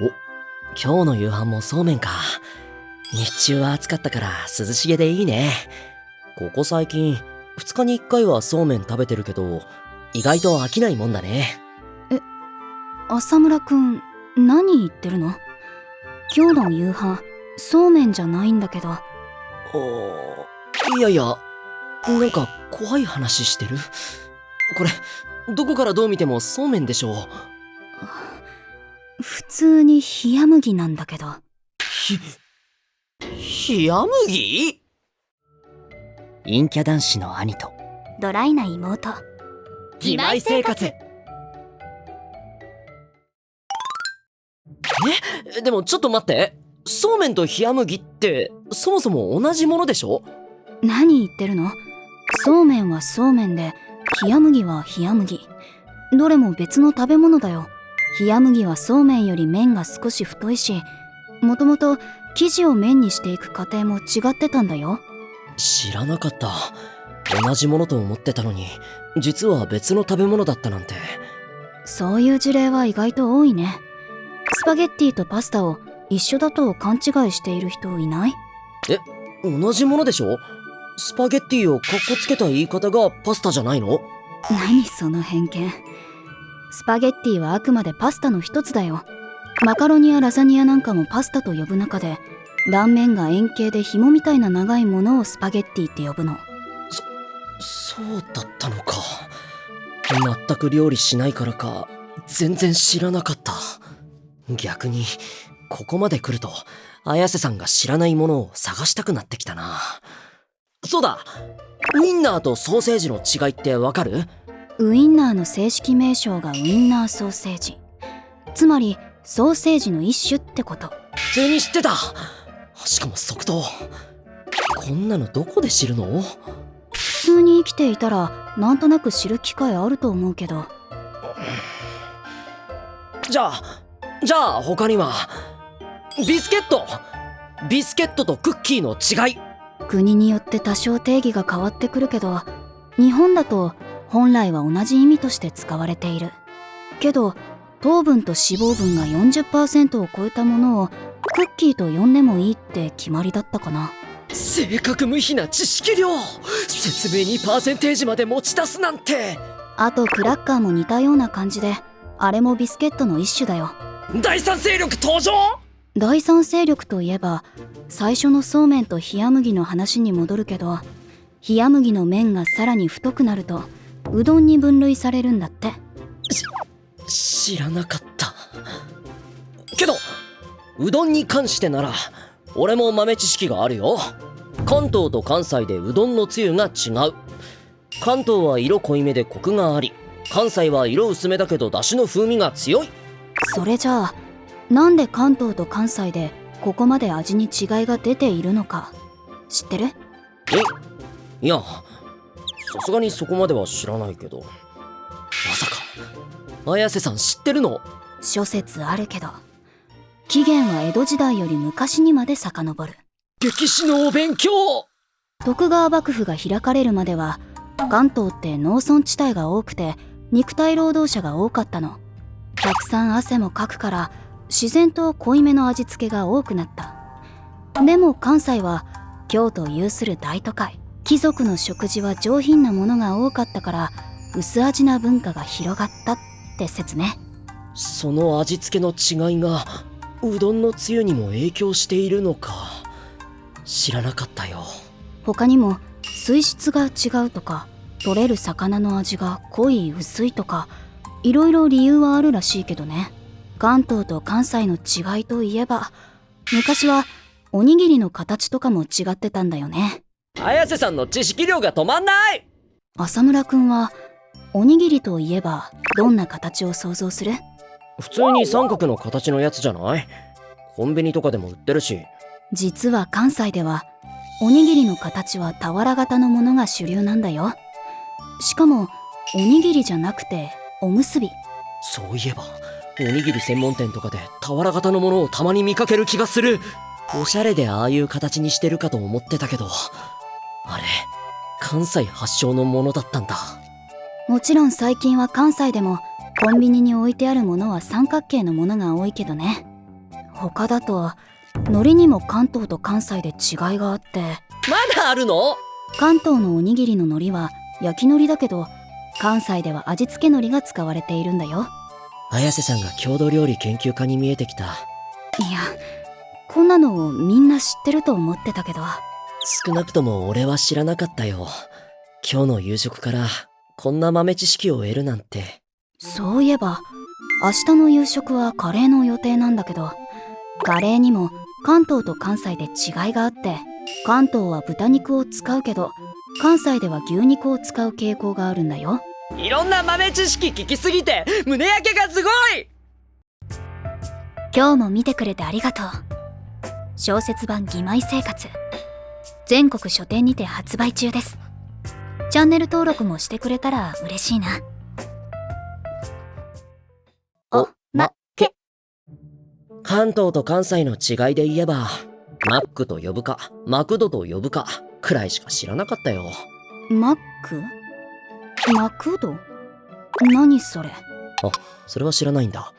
お、今日の夕飯もそうめんか。日中は暑かったから涼しげでいいね。ここ最近2日に1回はそうめん食べてるけど、意外と飽きないもんだね。浅村くん、何言ってるの？今日の夕飯そうめんじゃないんだけど。いやいや、なんか怖い話してる？これどこからどう見てもそうめんでしょ。普通に冷麦なんだけど。冷麦？陰キャ男子の兄とドライな妹。義妹生活。でもちょっと待って、そうめんと冷麦ってそもそも同じものでしょ？何言ってるの？そうめんはそうめんで、冷麦は冷麦。どれも別の食べ物だよ。冷麦はそうめんより麺が少し太いし、もともと生地を麺にしていく過程も違ってたんだよ。知らなかった。同じものと思ってたのに、実は別の食べ物だったなんて。そういう事例は意外と多いね。スパゲッティとパスタを一緒だと勘違いしている人いない？同じものでしょ？スパゲッティをカッコつけた言い方がパスタじゃないの？何その偏見。スパゲッティはあくまでパスタの一つだよ。マカロニやラザニアなんかもパスタと呼ぶ中で、断面が円形で紐みたいな長いものをスパゲッティって呼ぶの。そうだったのか。全く料理しないからか全然知らなかった。逆にここまで来ると綾瀬さんが知らないものを探したくなってきたな。そうだ、ウインナーとソーセージの違いってわかる？ウインナーの正式名称がウインナーソーセージ。つまりソーセージの一種ってこと。普通に知ってた。しかも即答。こんなのどこで知るの？普通に生きていたらなんとなく知る機会あると思うけど。じゃあ他にはビスケットとクッキーの違い。国によって多少定義が変わってくるけど、日本だと本来は同じ意味として使われているけど、糖分と脂肪分が 40% を超えたものをクッキーと呼んでもいいって決まりだったかな。正確無比な知識量。説明にパーセンテージまで持ち出すなんて。あとクラッカーも似たような感じで、あれもビスケットの一種だよ。第三勢力登場。第三勢力といえば、最初のそうめんと冷麦の話に戻るけど、冷麦の麺がさらに太くなるとうどんに分類されるんだって。知らなかった。けどうどんに関してなら俺も豆知識があるよ。関東と関西でうどんのつゆが違う。関東は色濃いめでコクがあり、関西は色薄めだけど出汁の風味が強い。それじゃあなんで関東と関西でここまで味に違いが出ているのか知ってる？いや、さすがにそこまでは知らないけど。まさか綾瀬さん知ってるの？諸説あるけど、起源は江戸時代より昔にまで遡る。歴史のお勉強。徳川幕府が開かれるまでは関東って農村地帯が多くて肉体労働者が多かったの。たくさん汗もかくから自然と濃いめの味付けが多くなった。でも関西は京都有する大都会、貴族の食事は上品なものが多かったから薄味な文化が広がったって説ね。その味付けの違いがうどんのつゆにも影響しているのか。知らなかったよ。他にも水質が違うとか、取れる魚の味が濃い薄いとか、いろいろ理由はあるらしいけどね。関東と関西の違いといえば、昔はおにぎりの形とかも違ってたんだよね。綾瀬さんの知識量が止まんない。浅村くんはおにぎりといえばどんな形を想像する？普通に三角の形のやつじゃない？コンビニとかでも売ってるし。実は関西ではおにぎりの形は俵型のものが主流なんだよ。しかもおにぎりじゃなくておむすび。そういえばおにぎり専門店とかで俵型のものをたまに見かける気がする。おしゃれでああいう形にしてるかと思ってたけど、あれ関西発祥のものだったんだ。もちろん最近は関西でもコンビニに置いてあるものは三角形のものが多いけどね。他だと海苔にも関東と関西で違いがあって、まだあるの？関東のおにぎりの海苔は焼き海苔だけど、関西では味付け海苔が使われているんだよ。綾瀬さんが郷土料理研究家に見えてきた。いや、こんなのをみんな知ってると思ってたけど。少なくとも俺は知らなかったよ。今日の夕食からこんな豆知識を得るなんて。そういえば明日の夕食はカレーの予定なんだけど、カレーにも関東と関西で違いがあって、関東は豚肉を使うけど関西では牛肉を使う傾向があるんだよ。いろんな豆知識聞きすぎて胸焼けがすごい。今日も見てくれてありがとう。小説版義妹生活、全国書店にて発売中です。チャンネル登録もしてくれたら嬉しいな。おまけ。関東と関西の違いで言えば、マックと呼ぶかマクドと呼ぶかくらいしか知らなかったよ。マック？マクド？何それ？あ、それは知らないんだ。